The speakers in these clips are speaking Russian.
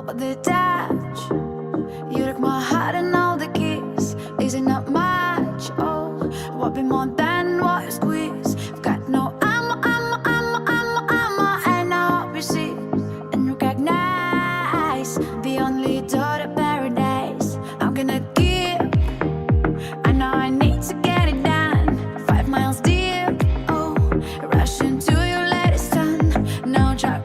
What the touch? You took my heart and all the keys. Is it not much? Oh, what be more than what you squeeze? I've got no ammo, and I hope you see and recognize the only door to paradise. I'm gonna give. I know I need to get it done. 5 miles deep. Oh, rush into your latest sun. No drop.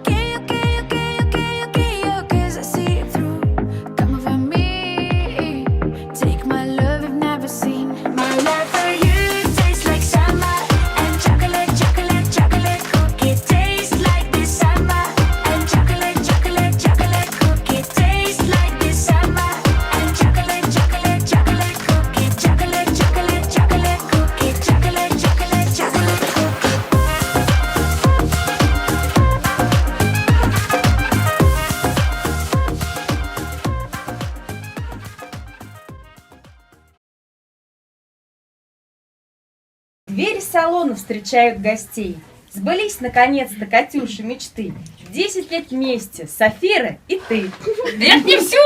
Двери салона встречают гостей. Сбылись наконец-то, Катюша, мечты. 10 лет вместе, Сафира и ты. Это не все!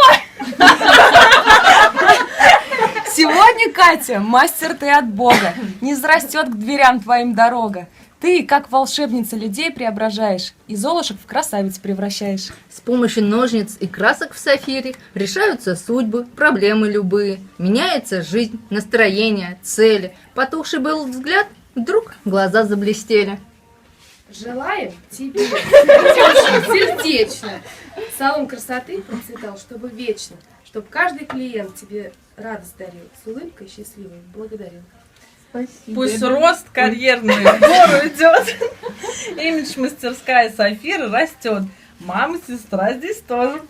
Сегодня, Катя, мастер ты от Бога. Не взрастет к дверям твоим дорога. Ты, как волшебница, людей преображаешь и золушек в красавиц превращаешь. С помощью ножниц и красок в Сафире решаются судьбы, проблемы любые. Меняется жизнь, настроение, цели. Потухший был взгляд, вдруг глаза заблестели. Желаю тебе очень сердечно. Салон красоты процветал, чтобы вечно. Чтобы каждый клиент тебе радость дарил. С улыбкой счастливой благодарил. Спасибо. Пусть рост карьерный в гору идет. Имидж-мастерская Safira растет. Мама, сестра здесь тоже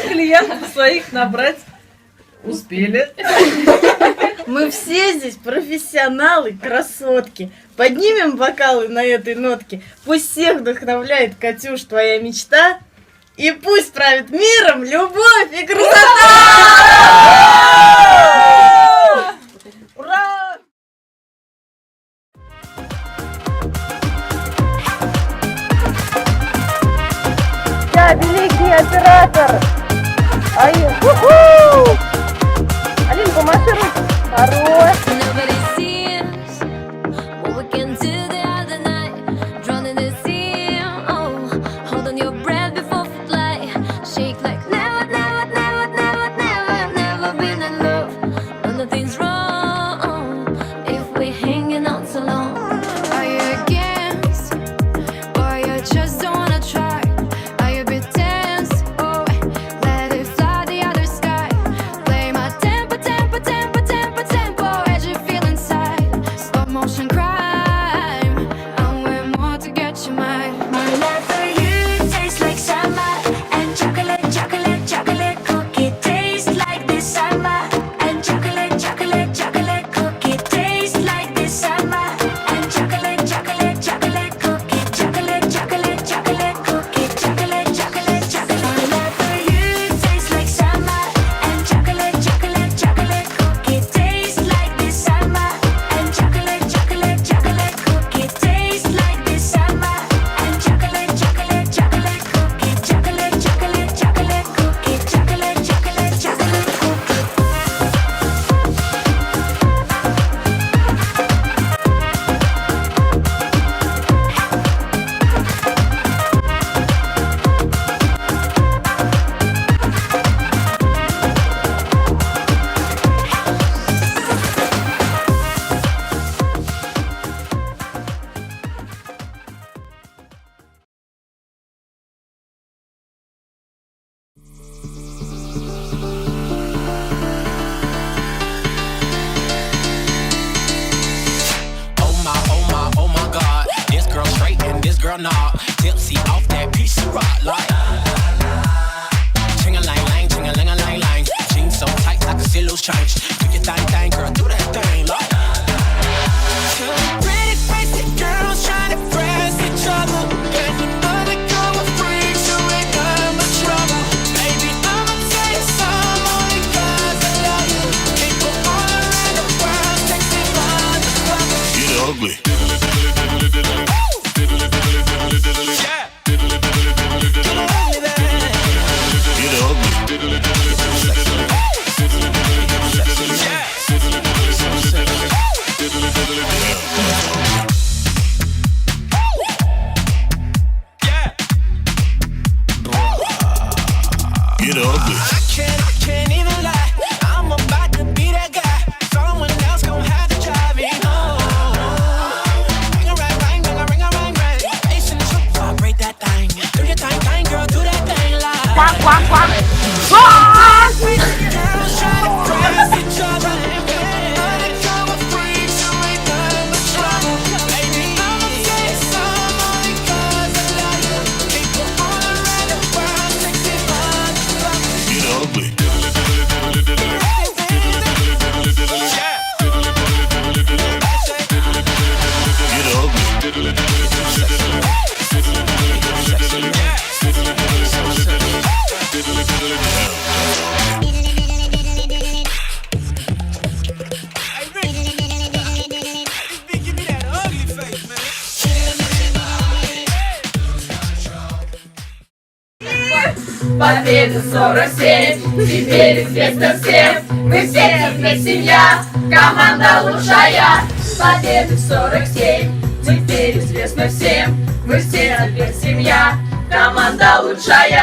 клиентов своих набрать успели. Мы все здесь профессионалы, красотки. Поднимем бокалы на этой нотке. Пусть всех вдохновляет, Катюш, твоя мечта. И пусть правит миром любовь и красота! Ура! Я великий оператор! Алин, помаши руки! Хорош! Girl, nah, tipsy off that piece of rock, like ching-a-lang-lang, ching-a-lang-a-lang-lang. Jeans so tight, I can see loose change. Do your thing, girl, do that thing, like. Pretty crazy girls trying to impress each other, and you know they go with freaks who ain't got much trouble. Baby, I'ma tell you some only 'cause I love you. People all around the world take me by the cover. Get ugly. Yeah. Победы 47, теперь известно всем. Мы все теперь семья, команда лучшая. Победы 47, теперь известно всем. Мы все теперь семья, команда лучшая.